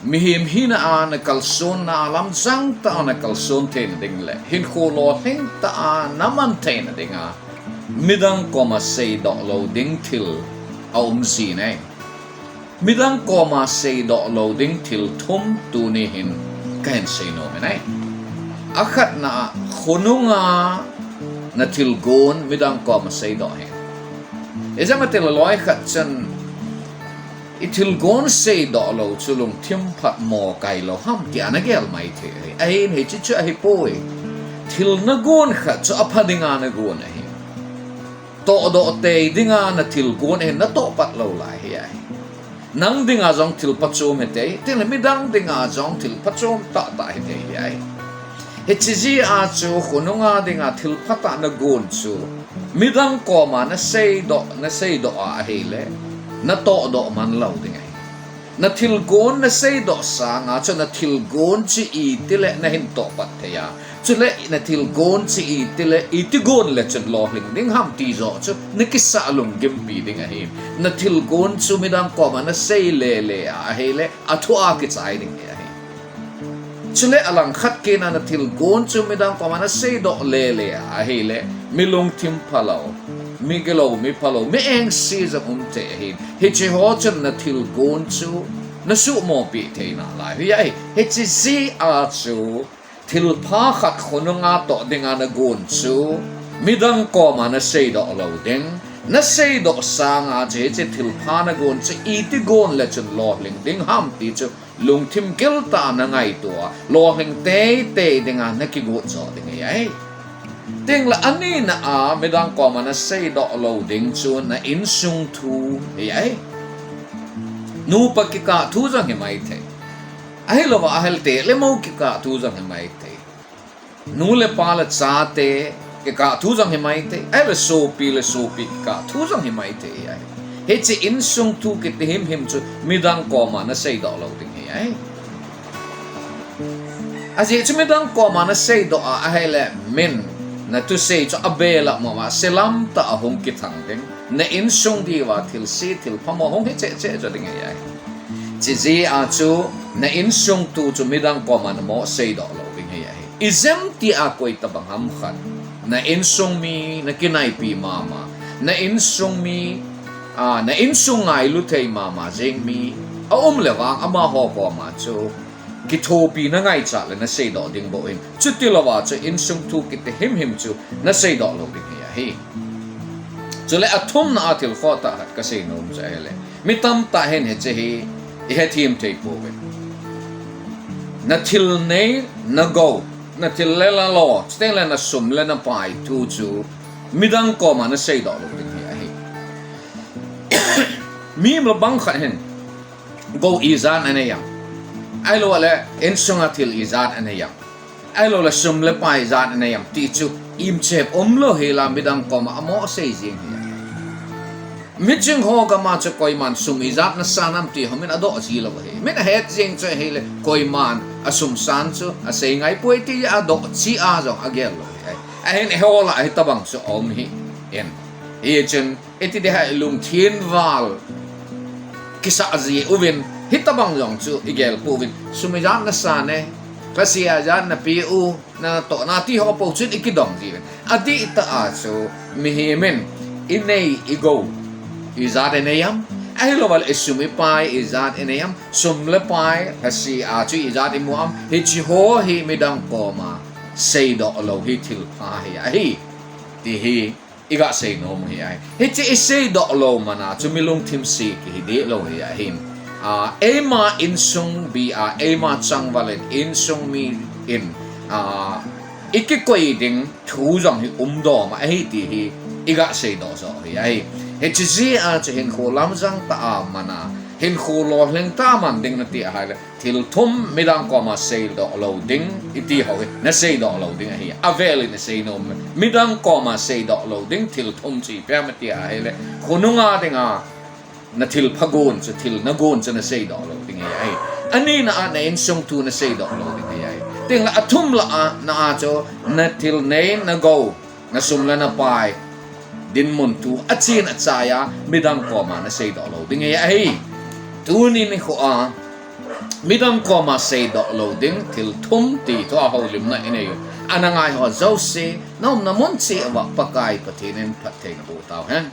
mihim hina a na kalson na alam sang ta na kalson ten ding le hin kholo heng ta a naman ten dinga midang koma Seidoh lo ding Thil aum si nei midang koma Seidoh lo ding Thil Thum tu ni hin kain sei no menai akhat na khununga na Thil gon midang koma Seidoh he ezama tel loi khat chan Thil gon Seidoh lo chulung thim phat mo kai lo ham ti anagel mai the ai he chi chu ai poi Thil na gon khat chu aphadinga na gon ai to do te dinga na Thil gon he na to pat lo lai he ai nang dinga jong Thil pachom he te til midang dinga jong Thil pachom ta ta he te ai he chi ji a chu khununga dinga Thil phata na gon chu midang koma na Seidoh a he le na to do man lo dingai na Thil gon na Seidoh sa nga cho na Thil gon chi i tile na hin to pat theya chu le na Thil gon chi i tile i ti gon le chen lo hling ding ham ti zo chu na kisa lung gem pi ding a hi na Thil gon chu midang koma na sei le a he le a thu a ki chai ding a hi chu le alang khat ke na Thil gon chu midang koma na Seidoh le a he le milung thim phalo mi gelo mi phalo mi eng si za te hin he che ho chen na Thil gon chu na su mo pi the na lai hi ai he chi si a chu Thil pha khat khonunga to dinga na gon chu midang koma na Seidoh lo ding na Seidoh sa nga che Thil pha na gon che i ti gon le chen lo ling ding ham ti chu lung thim gel ta na ngai to lo heng te dinga na ki go cho ding ai Ting la ani na a midang koma na Seidoh lo ding chu na in sung thu ai nu pakika thu jang he mai the ai lo wa hel te le mo ki ka thu jang he mai the nu le pa la cha te ki ka thu jang he mai the ai le so pi ka thu jang he mai the ai he chi in sung thu ki te him chu midang koma na Seidoh lo ding he ai aji chu midang koma na Seidoh a ai le min na tu sei cho abela mama selam ta ahong ki thang ding na in sung di wa Thil si Thil phamo hong he che cho ding ai chi ji a chu na in sung tu chu midang koma na mo Seidoh lo ding ai izem ti a koi ta bang ham khat na in sung mi na kinai pi mama na in sung mi na in sung ngai lu thei mama jeng mi a le wang ama ho ko ma chu ki thopi na ngai cha le na Seidoh ding bo in chu ti lawa chu in sung thu ki te him chu na Seidoh lo ding hi chu le athum na Thil kho ta hat ka sei nom cha hele mitam ta hen he che hi he thim thei po we na Thil nei na go na Thil le la lo steng le na sum le na pai thu chu midang koma na Seidoh lo ding hi mi lo bang kha hen go izan ane yang ai lo le in sunga Thil izat anayam ai lo la sum le pai zat anayam ti chu im chep lo hela midang koma amo sei jing hi mi jing ho ga ma chu koi man sum izat na sanam ti homin ado ji lo he min het jing chu hele koi man asum san chu a sei ngai poi ti ado chi a zo agel lo ai hen ho la ai tabang chu om hi en e chen eti de ha lung thien wal kisa azi uven hitabang jong chu igel puvin sumijat na sane kasia jan na pu na to na ti ho po chin ikidong ji adi ta a chu mihimen inei igo izat eneyam ai lo wal isumi pai izat eneyam sumle pai kasia chu izat imuam hi chi ho hi midang koma Seidoh lo hi Thil pha hi ai ti hi iga sei no hi ai hi chi Seidoh lo mana chu milung thim si ki hi de lo hi ai him ema in sung bi ema chang valet in sung mi in iki koi ding thu jong hi do ma hi ti hi iga Seidoh so hi ai he chi ji a che hin kho lam jang ta mana hin kho lo leng ta man ding na ti ha le Thil Thum midang koma Seidoh lo ding iti ho na Seidoh lo ding hi avel in sei no midang koma Seidoh lo ding Thil Thum chi pe ma ti ha le khununga dinga na Thil phagon chu Thil na gon chu na Seidoh lo ding ai ani na in sung tu na Seidoh lo ding ai ting la athum la na cho na Thil nei na go na sum la na pai din mun tu achin achaya midang koma na Seidoh lo ding ai tu ni ni kho Midang Koma Seidoh loading Thil Thum ti to a holim na ineyo anangai ho zosi nom na mon si awa pakai patinin pateng bu tao hen